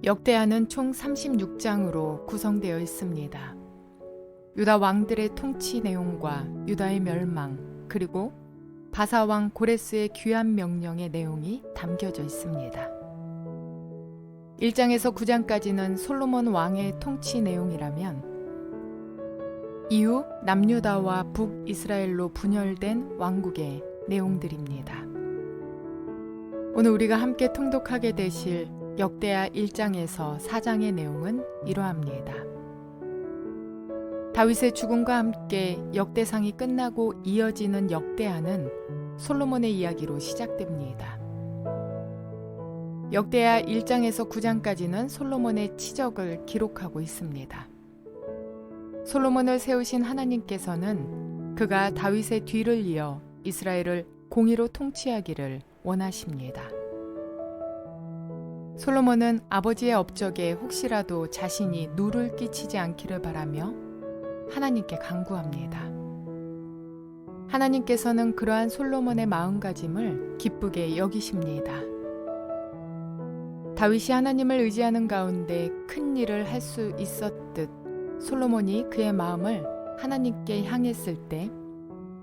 역대하는 총 36장으로 구성되어 있습니다. 유다 왕들의 통치 내용과 유다의 멸망, 그리고 바사 왕 고레스의 귀환 명령의 내용이 담겨져 있습니다. 1장에서 9장까지는 솔로몬 왕의 통치 내용이라면 이후 남유다와 북이스라엘로 분열된 왕국의 내용들입니다. 오늘 우리가 함께 통독하게 되실 역대하 1장에서 4장의 내용은 이러합니다. 다윗의 죽음과 함께 역대상이 끝나고 이어지는 역대하는 솔로몬의 이야기로 시작됩니다. 역대하 1장에서 9장까지는 솔로몬의 치적을 기록하고 있습니다. 솔로몬을 세우신 하나님께서는 그가 다윗의 뒤를 이어 이스라엘을 공의로 통치하기를 원하십니다. 솔로몬은 아버지의 업적에 혹시라도 자신이 누를 끼치지 않기를 바라며 하나님께 간구합니다. 하나님께서는 그러한 솔로몬의 마음가짐을 기쁘게 여기십니다. 다윗이 하나님을 의지하는 가운데 큰 일을 할 수 있었듯 솔로몬이 그의 마음을 하나님께 향했을 때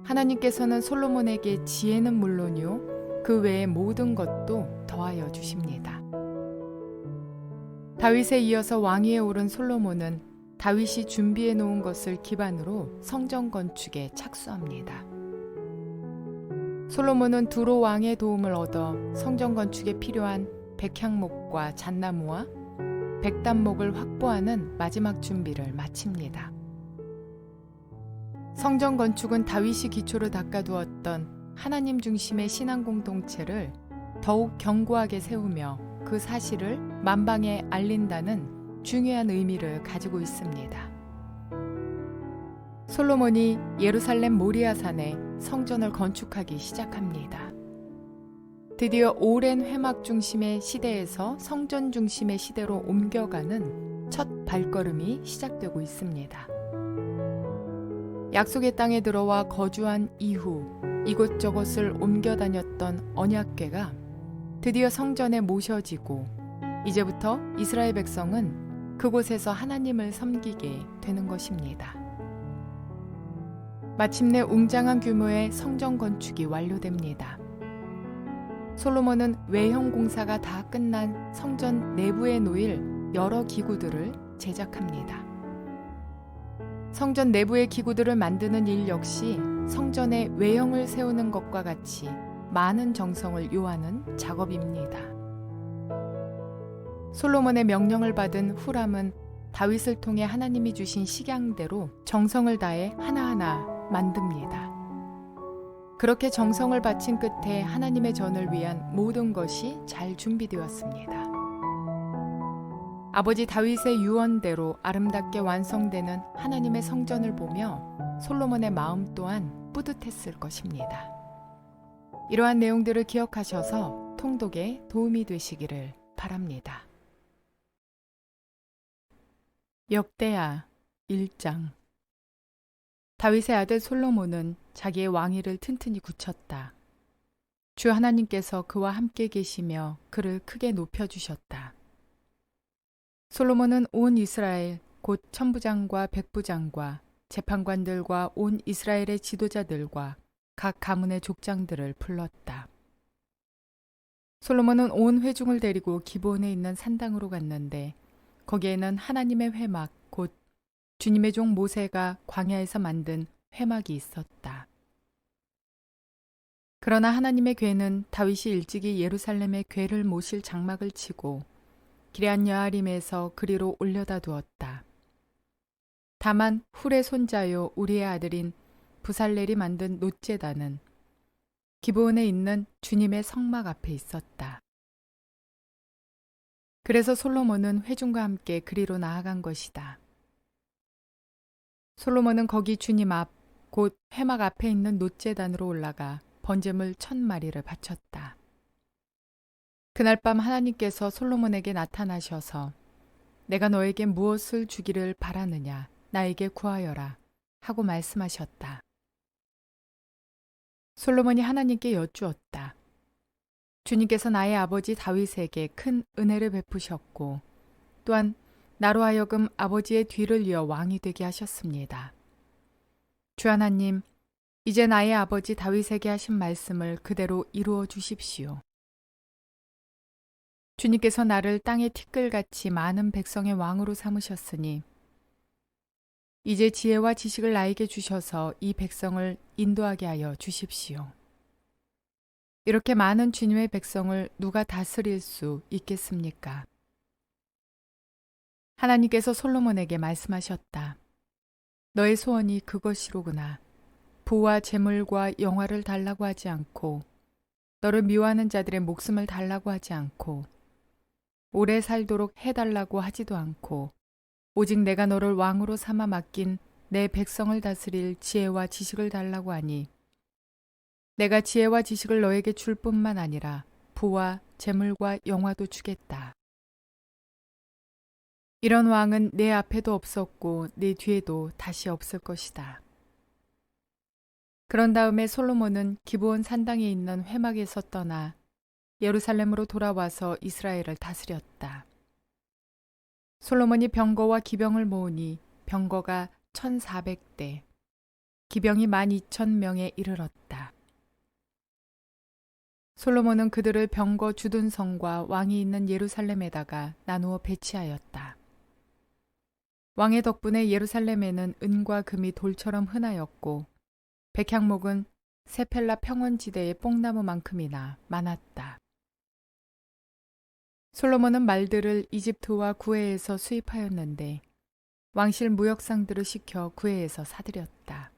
하나님께서는 솔로몬에게 지혜는 물론이요 그 외의 모든 것도 더하여 주십니다. 다윗에 이어서 왕위에 오른 솔로몬은 다윗이 준비해 놓은 것을 기반으로 성전 건축에 착수합니다. 솔로몬은 두로 왕의 도움을 얻어 성전 건축에 필요한 백향목과 잣나무와 백단목을 확보하는 마지막 준비를 마칩니다. 성전 건축은 다윗이 기초를 닦아두었던 하나님 중심의 신앙 공동체를 더욱 견고하게 세우며 그 사실을 만방에 알린다는 중요한 의미를 가지고 있습니다. 솔로몬이 예루살렘 모리아산에 성전을 건축하기 시작합니다. 드디어 오랜 회막 중심의 시대에서 성전 중심의 시대로 옮겨가는 첫 발걸음이 시작되고 있습니다. 약속의 땅에 들어와 거주한 이후 이곳저곳을 옮겨 다녔던 언약궤가 드디어 성전에 모셔지고 이제부터 이스라엘 백성은 그곳에서 하나님을 섬기게 되는 것입니다. 마침내 웅장한 규모의 성전 건축이 완료됩니다. 솔로몬은 외형 공사가 다 끝난 성전 내부에 놓일 여러 기구들을 제작합니다. 성전 내부의 기구들을 만드는 일 역시 성전의 외형을 세우는 것과 같이 많은 정성을 요하는 작업입니다. 솔로몬의 명령을 받은 후람은 다윗을 통해 하나님이 주신 식양대로 정성을 다해 하나하나 만듭니다. 그렇게 정성을 바친 끝에 하나님의 전을 위한 모든 것이 잘 준비되었습니다. 아버지 다윗의 유언대로 아름답게 완성되는 하나님의 성전을 보며 솔로몬의 마음 또한 뿌듯했을 것입니다. 이러한 내용들을 기억하셔서 통독에 도움이 되시기를 바랍니다. 역대하 1장. 다윗의 아들 솔로몬은 자기의 왕위를 튼튼히 굳혔다. 주 하나님께서 그와 함께 계시며 그를 크게 높여주셨다. 솔로몬은 온 이스라엘 곧 천부장과 백부장과 재판관들과 온 이스라엘의 지도자들과 각 가문의 족장들을 불렀다. 솔로몬은 온 회중을 데리고 기브온에 있는 산당으로 갔는데 거기에는 하나님의 회막 곧 주님의 종 모세가 광야에서 만든 회막이 있었다. 그러나 하나님의 궤는 다윗이 일찍이 예루살렘의 궤를 모실 장막을 치고 기럇 여아림에서 그리로 올려다 두었다. 다만 훌의 손자요 우리의 아들인 부살렐이 만든 놋제단은 기브온에 있는 주님의 성막 앞에 있었다. 그래서 솔로몬은 회중과 함께 그리로 나아간 것이다. 솔로몬은 거기 주님 앞 곧 회막 앞에 있는 놋제단으로 올라가 번제물 1000마리를 바쳤다. 그날 밤 하나님께서 솔로몬에게 나타나셔서 내가 너에게 무엇을 주기를 바라느냐 나에게 구하여라 하고 말씀하셨다. 솔로몬이 하나님께 여쭈었다. 주님께서 나의 아버지 다윗에게 큰 은혜를 베푸셨고 또한 나로 하여금 아버지의 뒤를 이어 왕이 되게 하셨습니다. 주 하나님, 이제 나의 아버지 다윗에게 하신 말씀을 그대로 이루어 주십시오. 주님께서 나를 땅의 티끌같이 많은 백성의 왕으로 삼으셨으니 이제 지혜와 지식을 나에게 주셔서 이 백성을 인도하게 하여 주십시오. 이렇게 많은 주님의 백성을 누가 다스릴 수 있겠습니까? 하나님께서 솔로몬에게 말씀하셨다. 너의 소원이 그것이로구나. 부와 재물과 영화를 달라고 하지 않고 너를 미워하는 자들의 목숨을 달라고 하지 않고 오래 살도록 해달라고 하지도 않고 오직 내가 너를 왕으로 삼아 맡긴 내 백성을 다스릴 지혜와 지식을 달라고 하니 내가 지혜와 지식을 너에게 줄 뿐만 아니라 부와 재물과 영화도 주겠다. 이런 왕은 내 앞에도 없었고 내 뒤에도 다시 없을 것이다. 그런 다음에 솔로몬은 기브온 산당에 있는 회막에서 떠나 예루살렘으로 돌아와서 이스라엘을 다스렸다. 솔로몬이 병거와 기병을 모으니 병거가 1,400대, 기병이 12,000명에 이르렀다. 솔로몬은 그들을 병거 주둔성과 왕이 있는 예루살렘에다가 나누어 배치하였다. 왕의 덕분에 예루살렘에는 은과 금이 돌처럼 흔하였고 백향목은 세펠라 평원지대의 뽕나무만큼이나 많았다. 솔로몬은 말들을 이집트와 구해에서 수입하였는데 왕실 무역상들을 시켜 구해에서 사들였다.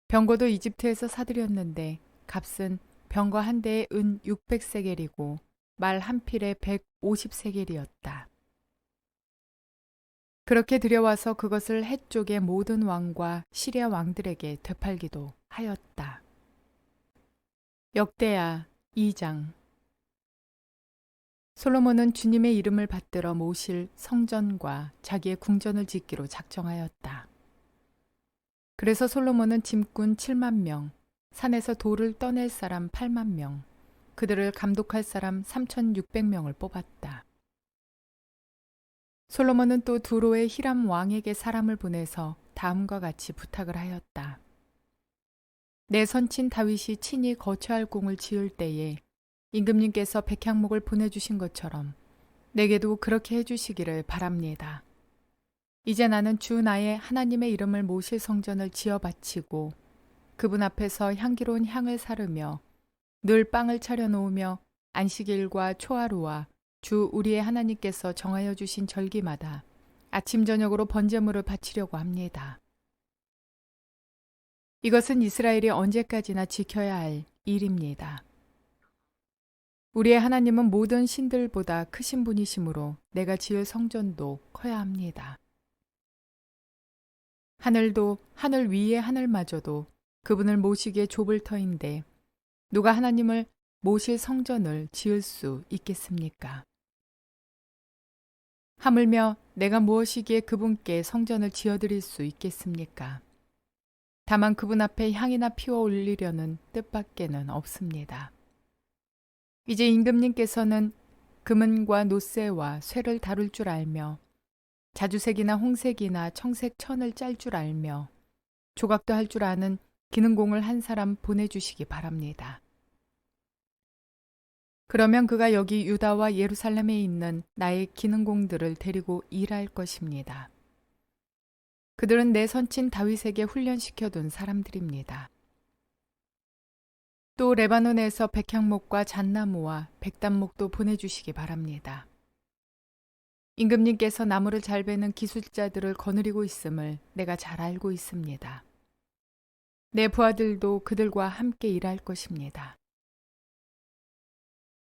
병거도 이집트에서 사들였는데 값은 병거 한 대에 은 600세겔이고 말 한 필에 150세겔이었다. 그렇게 들여와서 그것을 헷쪽의 모든 왕과 시리아 왕들에게 되팔기도 하였다. 역대하 2장. 솔로몬은 주님의 이름을 받들어 모실 성전과 자기의 궁전을 짓기로 작정하였다. 그래서 솔로몬은 짐꾼 7만 명, 산에서 돌을 떠낼 사람 8만 명, 그들을 감독할 사람 3,600명을 뽑았다. 솔로몬은 또 두로의 히람 왕에게 사람을 보내서 다음과 같이 부탁을 하였다. 내 선친 다윗이 친히 거처할 궁을 지을 때에 임금님께서 백향목을 보내주신 것처럼 내게도 그렇게 해주시기를 바랍니다. 이제 나는 주 나의 하나님의 이름을 모실 성전을 지어 바치고 그분 앞에서 향기로운 향을 사르며 늘 빵을 차려 놓으며 안식일과 초하루와 주 우리의 하나님께서 정하여 주신 절기마다 아침 저녁으로 번제물을 바치려고 합니다. 이것은 이스라엘이 언제까지나 지켜야 할 일입니다. 우리의 하나님은 모든 신들보다 크신 분이시므로 내가 지을 성전도 커야 합니다. 하늘도 하늘 위의 하늘마저도 그분을 모시기에 좁을 터인데 누가 하나님을 모실 성전을 지을 수 있겠습니까? 하물며 내가 무엇이기에 그분께 성전을 지어드릴 수 있겠습니까? 다만 그분 앞에 향이나 피워 올리려는 뜻밖에는 없습니다. 이제 임금님께서는 금은과 노쇠와 쇠를 다룰 줄 알며 자주색이나 홍색이나 청색 천을 짤 줄 알며 조각도 할 줄 아는 기능공을 한 사람 보내주시기 바랍니다. 그러면 그가 여기 유다와 예루살렘에 있는 나의 기능공들을 데리고 일할 것입니다. 그들은 내 선친 다윗에게 훈련시켜둔 사람들입니다. 또 레바논에서 백향목과 잣나무와 백단목도 보내주시기 바랍니다. 임금님께서 나무를 잘 베는 기술자들을 거느리고 있음을 내가 잘 알고 있습니다. 내 부하들도 그들과 함께 일할 것입니다.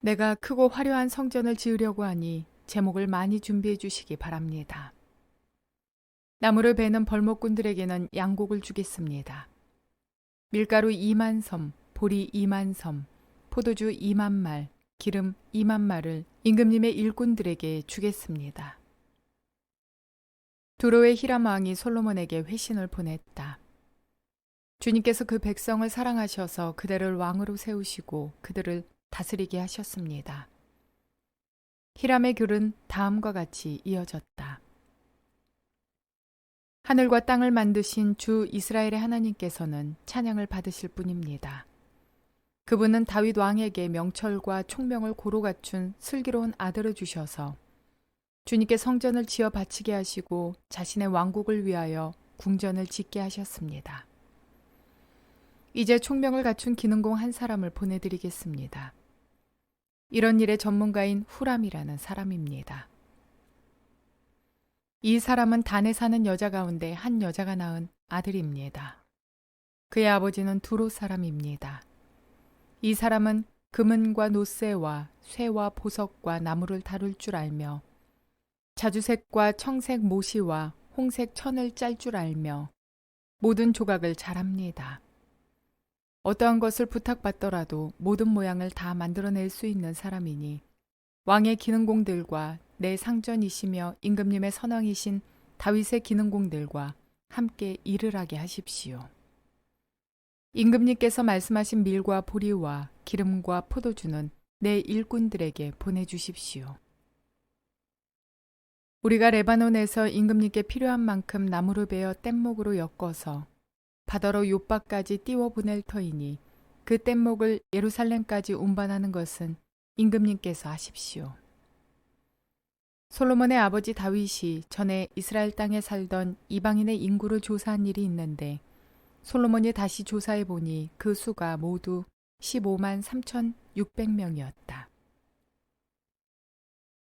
내가 크고 화려한 성전을 지으려고 하니 제목을 많이 준비해 주시기 바랍니다. 나무를 베는 벌목꾼들에게는 양곡을 주겠습니다. 밀가루 2만 섬, 보리 2만 섬, 포도주 2만 말, 기름 2만 말을 임금님의 일꾼들에게 주겠습니다. 두로의 히람 왕이 솔로몬에게 회신을 보냈다. 주님께서 그 백성을 사랑하셔서 그들을 왕으로 세우시고 그들을 다스리게 하셨습니다. 히람의 글은 다음과 같이 이어졌다. 하늘과 땅을 만드신 주 이스라엘의 하나님께서는 찬양을 받으실 분입니다. 그분은 다윗 왕에게 명철과 총명을 고루 갖춘 슬기로운 아들을 주셔서 주님께 성전을 지어 바치게 하시고 자신의 왕국을 위하여 궁전을 짓게 하셨습니다. 이제 총명을 갖춘 기능공 한 사람을 보내드리겠습니다. 이런 일의 전문가인 후람이라는 사람입니다. 이 사람은 단에 사는 여자 가운데 한 여자가 낳은 아들입니다. 그의 아버지는 두롯 사람입니다. 이 사람은 금은과 노쇠와 쇠와 보석과 나무를 다룰 줄 알며 자주색과 청색 모시와 홍색 천을 짤 줄 알며 모든 조각을 잘합니다. 어떠한 것을 부탁받더라도 모든 모양을 다 만들어낼 수 있는 사람이니 왕의 기능공들과 내 상전이시며 임금님의 선왕이신 다윗의 기능공들과 함께 일을 하게 하십시오. 임금님께서 말씀하신 밀과 보리와 기름과 포도주는 내 일꾼들에게 보내주십시오. 우리가 레바논에서 임금님께 필요한 만큼 나무를 베어 뗏목으로 엮어서 바다로 욥바까지 띄워 보낼 터이니 그 뗏목을 예루살렘까지 운반하는 것은 임금님께서 하십시오. 솔로몬의 아버지 다윗이 전에 이스라엘 땅에 살던 이방인의 인구를 조사한 일이 있는데 솔로몬이 다시 조사해 보니 그 수가 모두 15만 3,600명이었다.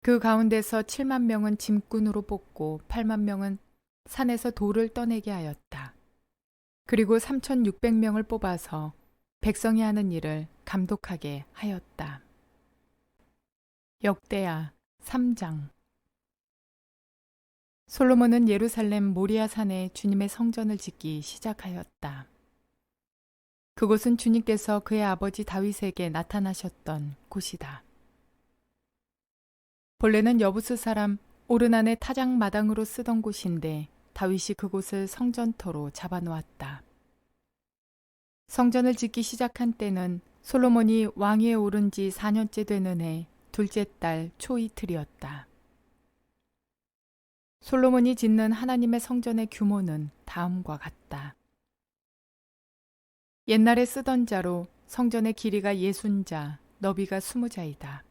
그 가운데서 7만 명은 짐꾼으로 뽑고 8만 명은 산에서 돌을 떠내게 하였다. 그리고 3,600명을 뽑아서 백성이 하는 일을 감독하게 하였다. 역대하 3장. 솔로몬은 예루살렘 모리아 산에 주님의 성전을 짓기 시작하였다. 그곳은 주님께서 그의 아버지 다윗에게 나타나셨던 곳이다. 본래는 여부스 사람 오르난의 타작 마당으로 쓰던 곳인데 다윗이 그곳을 성전터로 잡아놓았다. 성전을 짓기 시작한 때는 솔로몬이 왕위에 오른 지 4년째 되는 해 둘째 달 초이틀이었다. 솔로몬이 짓는 하나님의 성전의 규모는 다음과 같다. 옛날에 쓰던 자로 성전의 길이가 60자, 너비가 20자이다.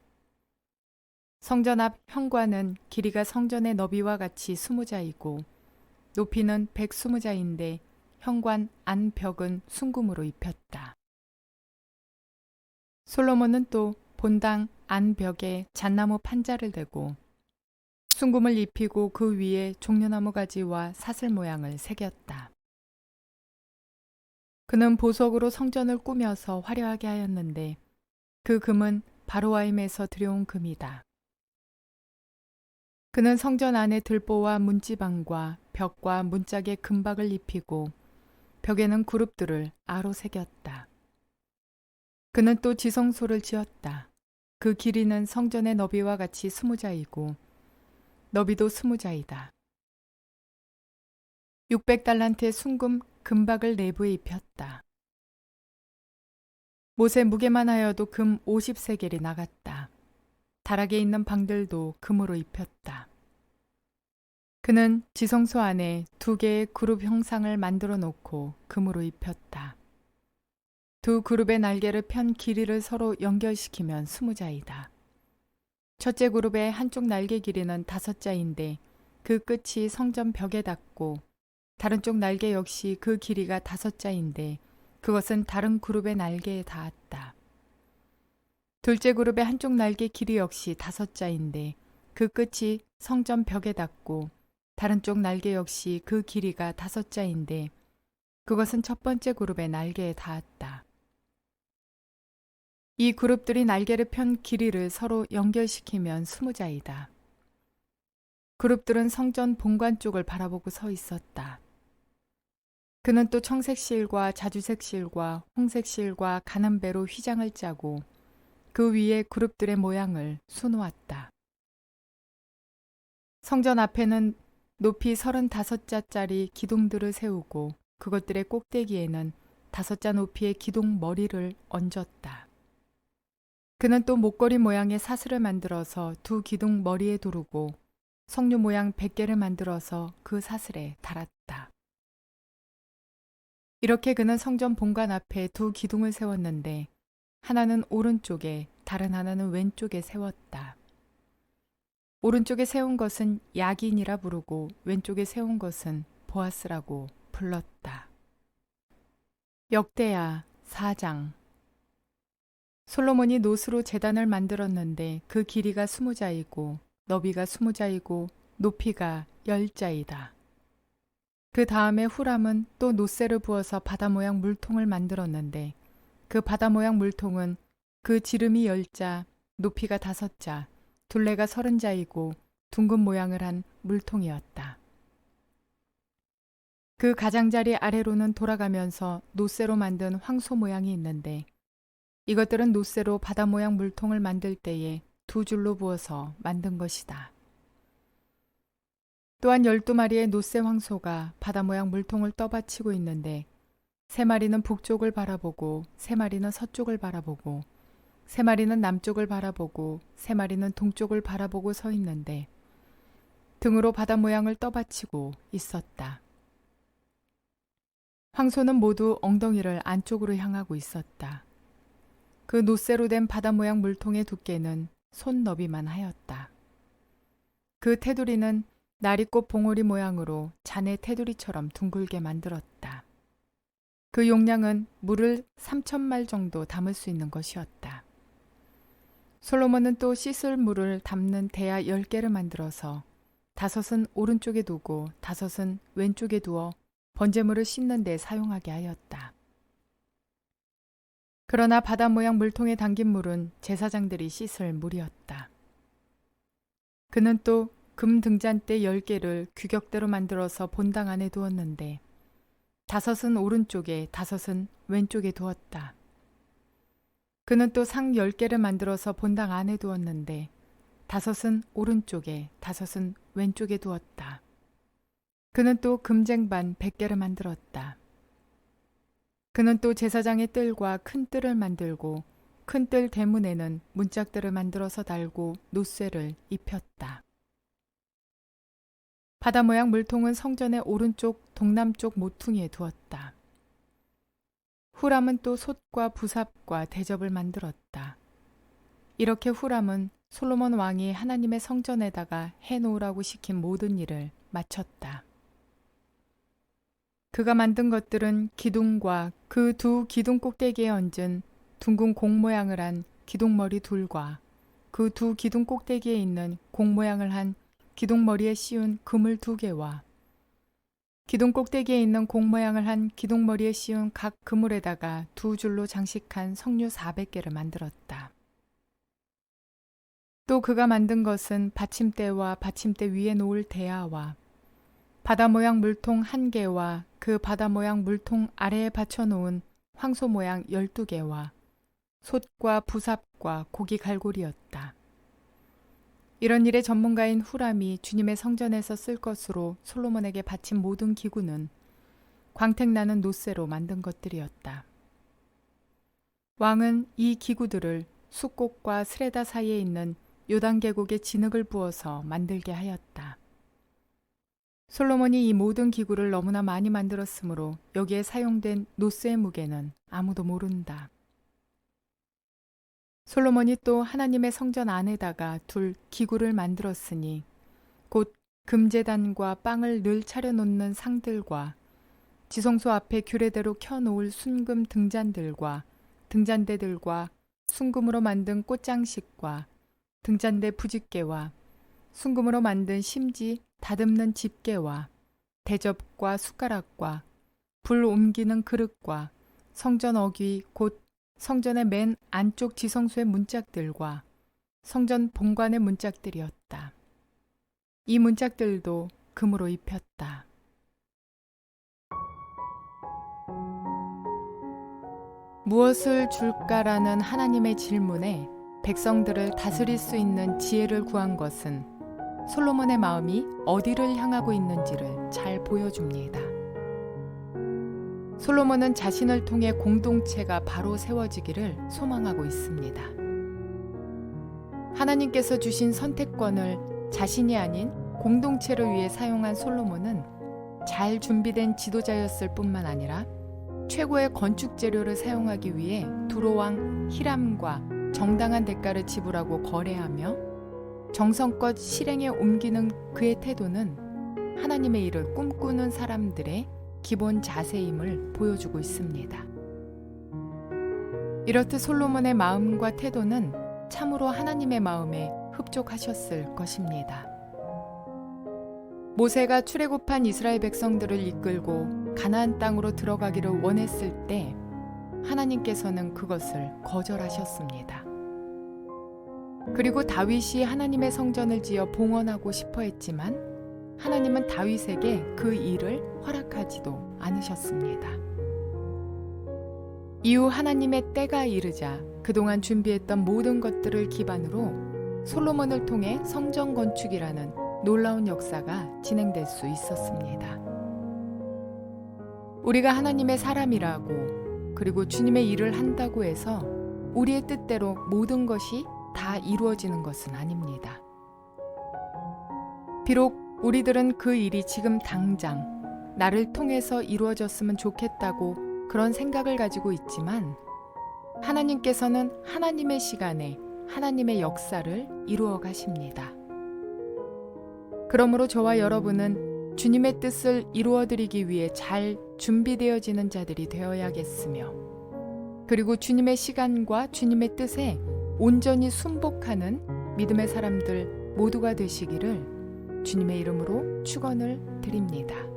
성전 앞 현관은 길이가 성전의 너비와 같이 20자이고 높이는 120자인데 현관 안 벽은 순금으로 입혔다. 솔로몬은 또 본당 안 벽에 잣나무 판자를 대고 순금을 입히고 그 위에 종려나무 가지와 사슬 모양을 새겼다. 그는 보석으로 성전을 꾸며서 화려하게 하였는데 그 금은 바로와임에서 들여온 금이다. 그는 성전 안에 들보와 문지방과 벽과 문짝에 금박을 입히고 벽에는 그룹들을 아로 새겼다. 그는 또 지성소를 지었다. 그 길이는 성전의 너비와 같이 20자이고 너비도 20자이다. 600달란트의 순금 금박을 내부에 입혔다. 못의 무게만 하여도 금 50세겔이 나갔다. 다락에 있는 방들도 금으로 입혔다. 그는 지성소 안에 2개의 그룹 형상을 만들어 놓고 금으로 입혔다. 2 그룹의 날개를 편 길이를 서로 연결시키면 20자이다. 첫째 그룹의 한쪽 날개 길이는 5자인데 그 끝이 성전 벽에 닿고 다른 쪽 날개 역시 그 길이가 5자인데 그것은 다른 그룹의 날개에 닿았다. 둘째 그룹의 한쪽 날개 길이 역시 5자인데 그 끝이 성전 벽에 닿고 다른 쪽 날개 역시 그 길이가 5자인데 그것은 첫 번째 그룹의 날개에 닿았다. 이 그룹들이 날개를 편 길이를 서로 연결시키면 20자이다. 그룹들은 성전 본관 쪽을 바라보고 서 있었다. 그는 또 청색 실과 자주색 실과 홍색 실과 가는 배로 휘장을 짜고 그 위에 그룹들의 모양을 수놓았다. 성전 앞에는 높이 35자짜리 기둥들을 세우고 그것들의 꼭대기에는 5자 높이의 기둥 머리를 얹었다. 그는 또 목걸이 모양의 사슬을 만들어서 두 기둥 머리에 두르고 석류 모양 100개를 만들어서 그 사슬에 달았다. 이렇게 그는 성전 본관 앞에 두 기둥을 세웠는데 하나는 오른쪽에 다른 하나는 왼쪽에 세웠다. 오른쪽에 세운 것은 야긴이라 부르고 왼쪽에 세운 것은 보아스라고 불렀다. 역대하 4장. 솔로몬이 노스로 제단을 만들었는데 그 길이가 20자이고 너비가 20자이고 높이가 10자이다. 그 다음에 후람은 또 노새를 부어서 바다 모양 물통을 만들었는데 그 바다 모양 물통은 그 지름이 10자, 높이가 5자, 둘레가 30자이고 둥근 모양을 한 물통이었다. 그 가장자리 아래로는 돌아가면서 노새로 만든 황소 모양이 있는데 이것들은 노새로 바다 모양 물통을 만들 때에 두 줄로 부어서 만든 것이다. 또한 12마리의 노새 황소가 바다 모양 물통을 떠받치고 있는데 3마리는 북쪽을 바라보고 3마리는 서쪽을 바라보고 3마리는 남쪽을 바라보고 3마리는 동쪽을 바라보고 서 있는데 등으로 바다 모양을 떠받치고 있었다. 황소는 모두 엉덩이를 안쪽으로 향하고 있었다. 그 노새로 된 바다 모양 물통의 두께는 손 너비만 하였다. 그 테두리는 나리꽃 봉오리 모양으로 잔의 테두리처럼 둥글게 만들었다. 그 용량은 물을 3,000말 정도 담을 수 있는 것이었다. 솔로몬은 또 씻을 물을 담는 대야 10개를 만들어서 5은 오른쪽에 두고 5은 왼쪽에 두어 번제물을 씻는 데 사용하게 하였다. 그러나 바다 모양 물통에 담긴 물은 제사장들이 씻을 물이었다. 그는 또 금 등잔대 10개를 규격대로 만들어서 본당 안에 두었는데 5은 오른쪽에 5은 왼쪽에 두었다. 그는 또 상 10개를 만들어서 본당 안에 두었는데 5은 오른쪽에 5은 왼쪽에 두었다. 그는 또 금쟁반 100개를 만들었다. 그는 또 제사장의 뜰과 큰 뜰을 만들고 큰 뜰 대문에는 문짝들을 만들어서 달고 노쇠를 입혔다. 바다 모양 물통은 성전의 오른쪽 동남쪽 모퉁이에 두었다. 후람은 또 솥과 부삽과 대접을 만들었다. 이렇게 후람은 솔로몬 왕이 하나님의 성전에다가 해놓으라고 시킨 모든 일을 마쳤다. 그가 만든 것들은 기둥과 그 두 기둥 꼭대기에 얹은 둥근 공 모양을 한 기둥머리 둘과 그 두 기둥 꼭대기에 있는 공 모양을 한 기둥머리에 씌운 그물 2개와 기둥 꼭대기에 있는 공 모양을 한 기둥머리에 씌운 각 그물에다가 2줄로 장식한 석류 400개를 만들었다. 또 그가 만든 것은 받침대와 받침대 위에 놓을 대야와 바다 모양 물통 1개와 그 바다 모양 물통 아래에 받쳐놓은 황소 모양 12개와 솥과 부삽과 고기 갈고리였다. 이런 일의 전문가인 후람이 주님의 성전에서 쓸 것으로 솔로몬에게 바친 모든 기구는 광택나는 노쇠로 만든 것들이었다. 왕은 이 기구들을 숫곡과 스레다 사이에 있는 요단 계곡에 진흙을 부어서 만들게 하였다. 솔로몬이 이 모든 기구를 너무나 많이 만들었으므로 여기에 사용된 노쇠의 무게는 아무도 모른다. 솔로몬이 또 하나님의 성전 안에다가 둘 기구를 만들었으니 곧 금제단과 빵을 늘 차려놓는 상들과 지성소 앞에 규례대로 켜놓을 순금 등잔들과 등잔대들과 순금으로 만든 꽃장식과 등잔대 부집개와 순금으로 만든 심지 다듬는 집게와 대접과 숟가락과 불 옮기는 그릇과 성전 어귀 곧 성전의 맨 안쪽 지성소의 문짝들과 성전 본관의 문짝들이었다. 이 문짝들도 금으로 입혔다. 무엇을 줄까라는 하나님의 질문에 백성들을 다스릴 수 있는 지혜를 구한 것은 솔로몬의 마음이 어디를 향하고 있는지를 잘 보여줍니다. 솔로몬은 자신을 통해 공동체가 바로 세워지기를 소망하고 있습니다. 하나님께서 주신 선택권을 자신이 아닌 공동체를 위해 사용한 솔로몬은 잘 준비된 지도자였을 뿐만 아니라 최고의 건축 재료를 사용하기 위해 두로왕 히람과 정당한 대가를 지불하고 거래하며 정성껏 실행에 옮기는 그의 태도는 하나님의 일을 꿈꾸는 사람들의 기본 자세임을 보여주고 있습니다. 이렇듯 솔로몬의 마음과 태도는 참으로 하나님의 마음에 흡족하셨을 것입니다. 모세가 출애굽한 이스라엘 백성들을 이끌고 가나안 땅으로 들어가기를 원했을 때 하나님께서는 그것을 거절하셨습니다. 그리고 다윗이 하나님의 성전을 지어 봉헌하고 싶어 했지만 하나님은 다윗에게 그 일을 허락하지도 않으셨습니다. 이후 하나님의 때가 이르자 그동안 준비했던 모든 것들을 기반으로 솔로몬을 통해 성전 건축이라는 놀라운 역사가 진행될 수 있었습니다. 우리가 하나님의 사람이라고 그리고 주님의 일을 한다고 해서 우리의 뜻대로 모든 것이 다 이루어지는 것은 아닙니다. 비록 우리들은 그 일이 지금 당장 나를 통해서 이루어졌으면 좋겠다고 그런 생각을 가지고 있지만 하나님께서는 하나님의 시간에 하나님의 역사를 이루어 가십니다. 그러므로 저와 여러분은 주님의 뜻을 이루어드리기 위해 잘 준비되어지는 자들이 되어야겠으며 그리고 주님의 시간과 주님의 뜻에 온전히 순복하는 믿음의 사람들 모두가 되시기를 주님의 이름으로 축원을 드립니다.